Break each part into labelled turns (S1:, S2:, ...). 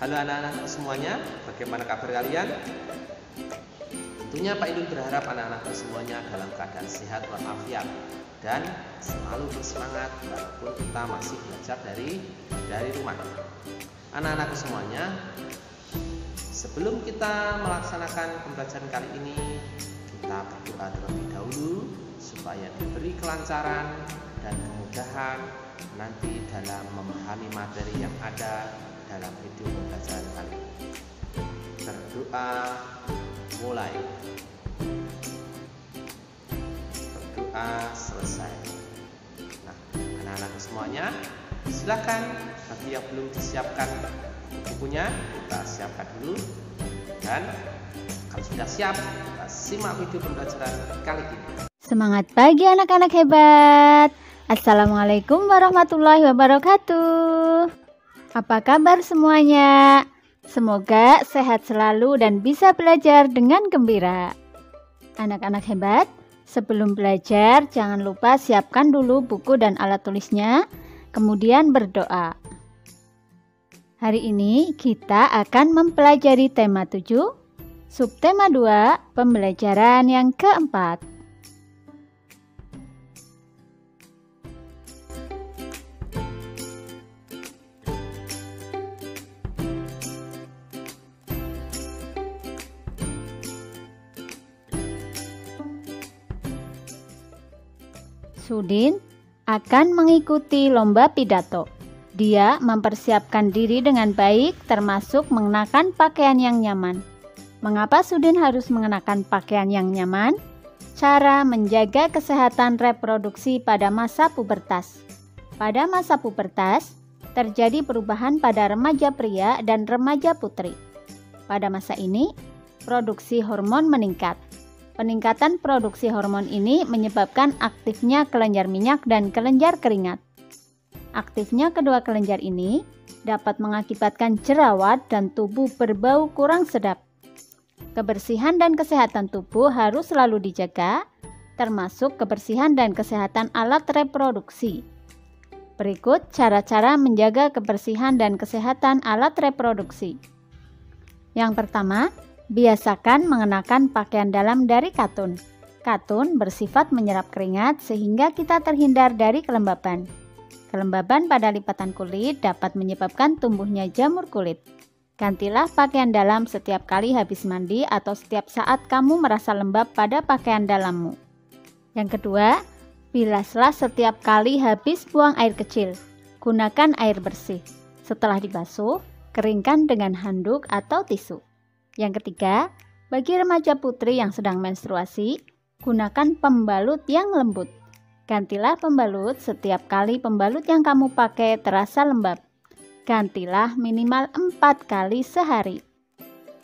S1: Halo anak-anak semuanya, bagaimana kabar kalian? Tentunya Pak Idul berharap anak-anak semuanya dalam keadaan sehat walafiat dan selalu bersemangat walaupun kita masih belajar dari rumah. Anak-anak semuanya, sebelum kita melaksanakan pembelajaran kali ini, kita berdoa terlebih dahulu supaya diberi kelancaran dan kemudahan nanti dalam memahami materi yang ada dalam video pembelajaran kali ini. Berdoa mulai. Berdoa selesai. Nah, anak-anak semuanya, silakan bagi yang belum disiapkan bukunya, kita siapkan dulu. Dan kalau sudah siap, kita simak video pembelajaran kali ini.
S2: Semangat pagi anak-anak hebat. Assalamualaikum warahmatullahi wabarakatuh. Apa kabar semuanya? Semoga sehat selalu dan bisa belajar dengan gembira. Anak-anak hebat, sebelum belajar jangan lupa siapkan dulu buku dan alat tulisnya, kemudian berdoa. Hari ini kita akan mempelajari tema 7, subtema 2, pembelajaran yang keempat. Sudin akan mengikuti lomba pidato. Dia mempersiapkan diri dengan baik, termasuk mengenakan pakaian yang nyaman. Mengapa Sudin harus mengenakan pakaian yang nyaman? Cara menjaga kesehatan reproduksi pada masa pubertas. Pada masa pubertas, terjadi perubahan pada remaja pria dan remaja putri. Pada masa ini, produksi hormon meningkat. Peningkatan produksi hormon ini menyebabkan aktifnya kelenjar minyak dan kelenjar keringat. Aktifnya kedua kelenjar ini dapat mengakibatkan jerawat dan tubuh berbau kurang sedap. Kebersihan dan kesehatan tubuh harus selalu dijaga, termasuk kebersihan dan kesehatan alat reproduksi. Berikut cara-cara menjaga kebersihan dan kesehatan alat reproduksi. Yang pertama, biasakan mengenakan pakaian dalam dari katun. Katun bersifat menyerap keringat sehingga kita terhindar dari kelembaban. Kelembaban pada lipatan kulit dapat menyebabkan tumbuhnya jamur kulit. Gantilah pakaian dalam setiap kali habis mandi atau setiap saat kamu merasa lembab pada pakaian dalammu. Yang kedua, bilaslah setiap kali habis buang air kecil. Gunakan air bersih. Setelah dibasuh, keringkan dengan handuk atau tisu. Yang ketiga, bagi remaja putri yang sedang menstruasi, gunakan pembalut yang lembut. Gantilah pembalut setiap kali pembalut yang kamu pakai terasa lembab. Gantilah minimal 4 kali sehari.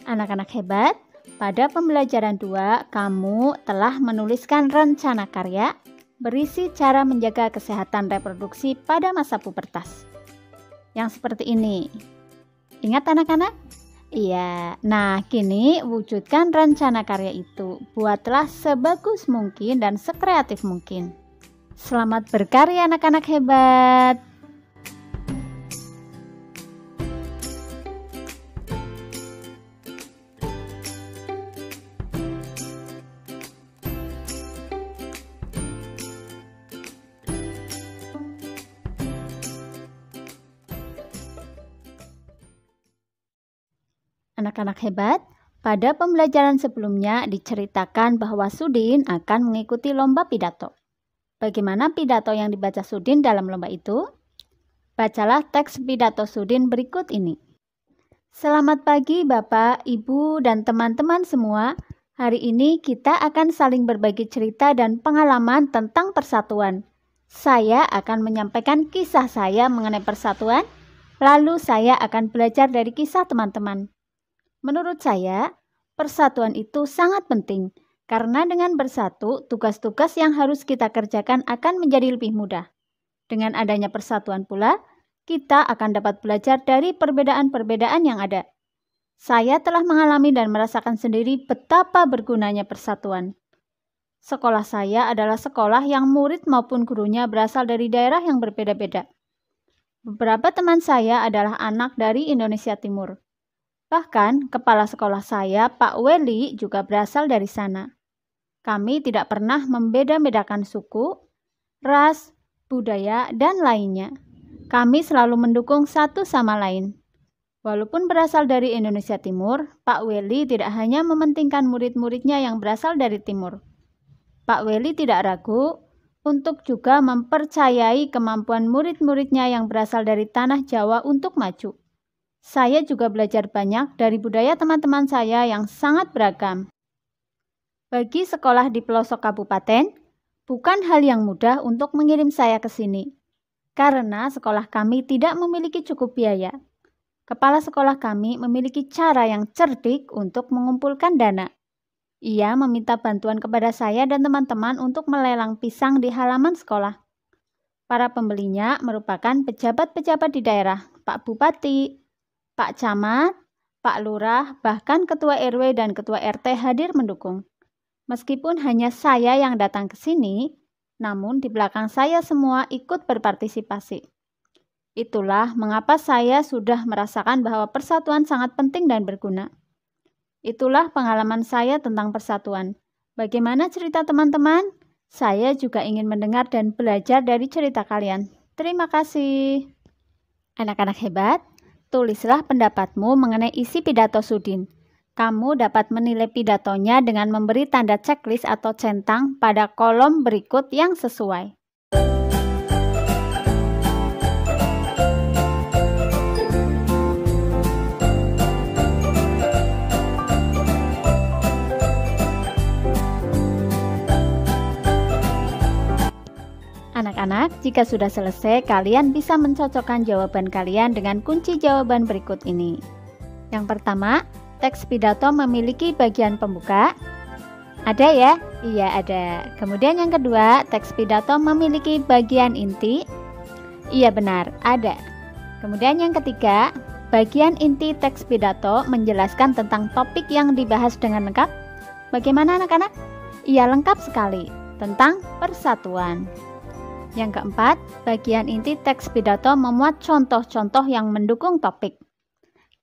S2: Anak-anak hebat, pada pembelajaran 2, kamu telah menuliskan rencana karya berisi cara menjaga kesehatan reproduksi pada masa pubertas. Yang seperti ini. Ingat anak-anak? Iya, nah kini wujudkan rencana karya itu. Buatlah sebagus mungkin dan sekreatif mungkin. Selamat berkarya anak-anak hebat. Anak-anak hebat, pada pembelajaran sebelumnya diceritakan bahwa Sudin akan mengikuti lomba pidato. Bagaimana pidato yang dibaca Sudin dalam lomba itu? Bacalah teks pidato Sudin berikut ini. Selamat pagi Bapak, Ibu, dan teman-teman semua. Hari ini kita akan saling berbagi cerita dan pengalaman tentang persatuan. Saya akan menyampaikan kisah saya mengenai persatuan, lalu saya akan belajar dari kisah teman-teman. Menurut saya, persatuan itu sangat penting karena dengan bersatu, tugas-tugas yang harus kita kerjakan akan menjadi lebih mudah. Dengan adanya persatuan pula, kita akan dapat belajar dari perbedaan-perbedaan yang ada. Saya telah mengalami dan merasakan sendiri betapa bergunanya persatuan. Sekolah saya adalah sekolah yang murid maupun gurunya berasal dari daerah yang berbeda-beda. Beberapa teman saya adalah anak dari Indonesia Timur. Bahkan kepala sekolah saya, Pak Weli, juga berasal dari sana. Kami tidak pernah membeda-bedakan suku, ras, budaya, dan lainnya. Kami selalu mendukung satu sama lain. Walaupun berasal dari Indonesia Timur, Pak Weli tidak hanya mementingkan murid-muridnya yang berasal dari Timur. Pak Weli tidak ragu untuk juga mempercayai kemampuan murid-muridnya yang berasal dari tanah Jawa untuk maju. Saya juga belajar banyak dari budaya teman-teman saya yang sangat beragam. Bagi sekolah di pelosok kabupaten, bukan hal yang mudah untuk mengirim saya ke sini, karena sekolah kami tidak memiliki cukup biaya. Kepala sekolah kami memiliki cara yang cerdik untuk mengumpulkan dana. Ia meminta bantuan kepada saya dan teman-teman untuk melelang pisang di halaman sekolah. Para pembelinya merupakan pejabat-pejabat di daerah, Pak Bupati, Pak Camat, Pak Lurah, bahkan Ketua RW dan Ketua RT hadir mendukung. Meskipun hanya saya yang datang ke sini, namun di belakang saya semua ikut berpartisipasi. Itulah mengapa saya sudah merasakan bahwa persatuan sangat penting dan berguna. Itulah pengalaman saya tentang persatuan. Bagaimana cerita teman-teman? Saya juga ingin mendengar dan belajar dari cerita kalian. Terima kasih. Anak-anak hebat, tulislah pendapatmu mengenai isi pidato Sudin. Kamu dapat menilai pidatonya dengan memberi tanda checklist atau centang pada kolom berikut yang sesuai. Anak-anak, jika sudah selesai, kalian bisa mencocokkan jawaban kalian dengan kunci jawaban berikut ini. Yang pertama, teks pidato memiliki bagian pembuka. Ada ya? Iya ada. Kemudian yang kedua, teks pidato memiliki bagian inti. Iya benar, ada. Kemudian yang ketiga, bagian inti teks pidato menjelaskan tentang topik yang dibahas dengan lengkap. Bagaimana anak-anak? Iya lengkap sekali, tentang persatuan. Yang keempat, bagian inti teks pidato memuat contoh-contoh yang mendukung topik.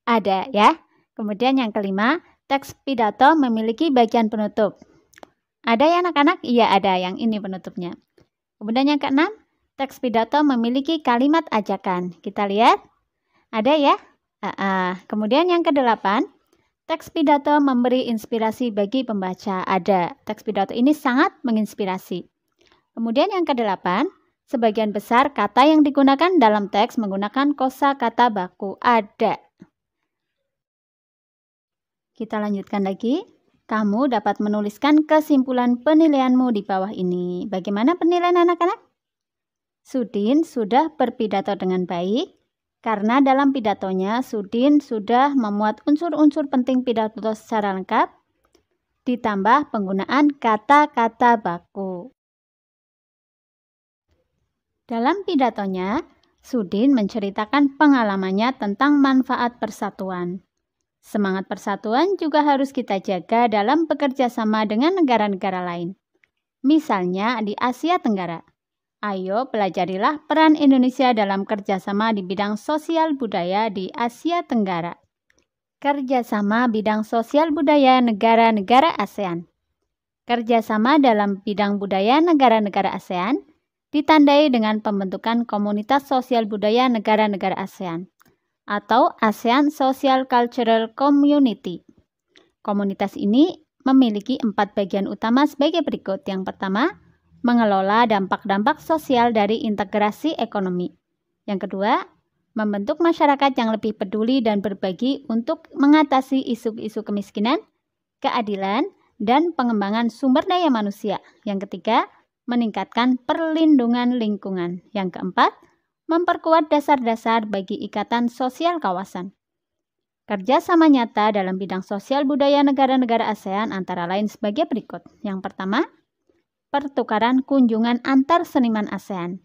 S2: Ada ya? Kemudian yang kelima, teks pidato memiliki bagian penutup. Ada ya anak-anak? Iya ada, yang ini penutupnya. Kemudian yang keenam, teks pidato memiliki kalimat ajakan. Kita lihat, ada ya? Kemudian yang kedelapan, teks pidato memberi inspirasi bagi pembaca. Ada, teks pidato ini sangat menginspirasi. Kemudian yang kedelapan, sebagian besar kata yang digunakan dalam teks menggunakan kosakata baku. Ada. Kita lanjutkan lagi. Kamu dapat menuliskan kesimpulan penilaianmu di bawah ini. Bagaimana penilaian anak-anak? Sudin sudah berpidato dengan baik karena dalam pidatonya Sudin sudah memuat unsur-unsur penting pidato secara lengkap ditambah penggunaan kata-kata baku. Dalam pidatonya, Sudin menceritakan pengalamannya tentang manfaat persatuan. Semangat persatuan juga harus kita jaga dalam bekerja sama dengan negara-negara lain. Misalnya di Asia Tenggara. Ayo pelajarilah peran Indonesia dalam kerjasama di bidang sosial budaya di Asia Tenggara. Kerjasama bidang sosial budaya negara-negara ASEAN. Kerjasama dalam bidang budaya negara-negara ASEAN ditandai dengan pembentukan Komunitas Sosial Budaya Negara-negara ASEAN atau ASEAN Social Cultural Community. Komunitas ini memiliki 4 bagian utama sebagai berikut. Yang pertama, mengelola dampak-dampak sosial dari integrasi ekonomi. Yang kedua, membentuk masyarakat yang lebih peduli dan berbagi untuk mengatasi isu-isu kemiskinan, keadilan, dan pengembangan sumber daya manusia. Yang ketiga, meningkatkan perlindungan lingkungan. Yang keempat, memperkuat dasar-dasar bagi ikatan sosial kawasan. Kerjasama nyata dalam bidang sosial budaya negara-negara ASEAN antara lain sebagai berikut. Yang pertama, pertukaran kunjungan antar seniman ASEAN.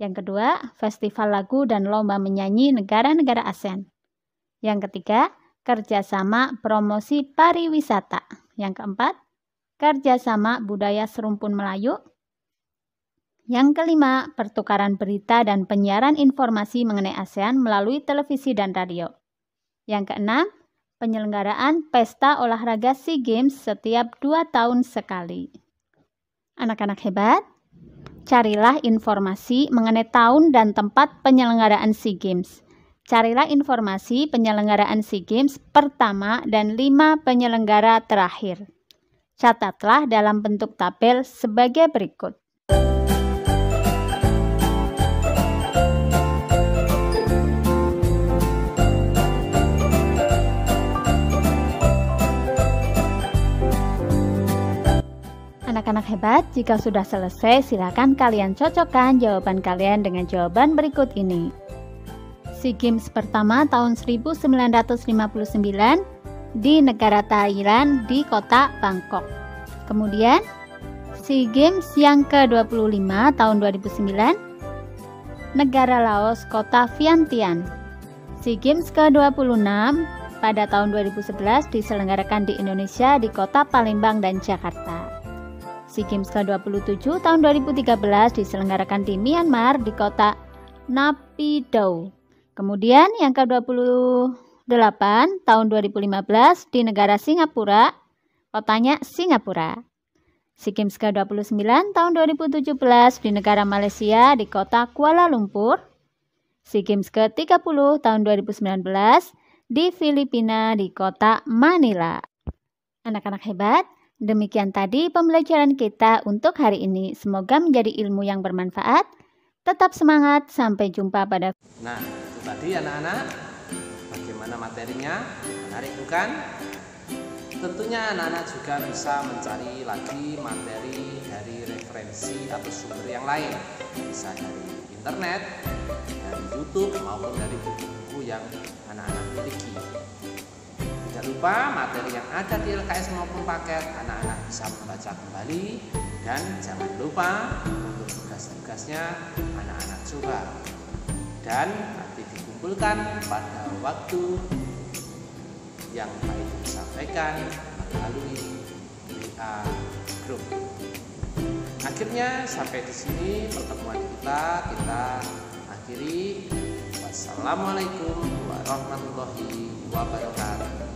S2: Yang kedua, festival lagu dan lomba menyanyi negara-negara ASEAN. Yang ketiga, kerjasama promosi pariwisata. Yang keempat, kerjasama budaya serumpun Melayu. Yang kelima, pertukaran berita dan penyiaran informasi mengenai ASEAN melalui televisi dan radio. Yang keenam, penyelenggaraan pesta olahraga SEA Games setiap 2 tahun sekali. Anak-anak hebat, carilah informasi mengenai tahun dan tempat penyelenggaraan SEA Games. Carilah informasi penyelenggaraan SEA Games pertama dan 5 penyelenggara terakhir. Catatlah dalam bentuk tabel sebagai berikut. Anak-anak hebat, jika sudah selesai, silakan kalian cocokkan jawaban kalian dengan jawaban berikut ini. SEA Games pertama tahun 1959 di negara Thailand di kota Bangkok. Kemudian, SEA Games yang ke-25 tahun 2009, negara Laos, kota Vientiane. SEA Games ke-26 pada tahun 2011 diselenggarakan di Indonesia di kota Palembang dan Jakarta. SEA Games ke-27 tahun 2013 diselenggarakan di Myanmar di kota Naypyidaw. Kemudian yang ke-28 tahun 2015 di negara Singapura, kotanya Singapura. SEA Games ke-29 tahun 2017 di negara Malaysia di kota Kuala Lumpur. SEA Games ke-30 tahun 2019 di Filipina di kota Manila. Anak-anak hebat, demikian tadi pembelajaran kita untuk hari ini. Semoga menjadi ilmu yang bermanfaat. Tetap semangat, sampai jumpa pada...
S1: Nah, itu tadi anak-anak. Bagaimana materinya? Menarik bukan? Tentunya anak-anak juga bisa mencari lagi materi dari referensi atau sumber yang lain. Bisa dari internet, dari YouTube, maupun dari buku-buku yang anak-anak miliki. Tidak lupa materi yang ada di LKS maupun paket anak-anak bisa membaca kembali, dan jangan lupa untuk tugas-tugasnya anak-anak coba dan nanti dikumpulkan pada waktu yang baik disampaikan melalui WA Group. Akhirnya sampai di sini pertemuan kita akhiri. Wassalamualaikum warahmatullahi wabarakatuh.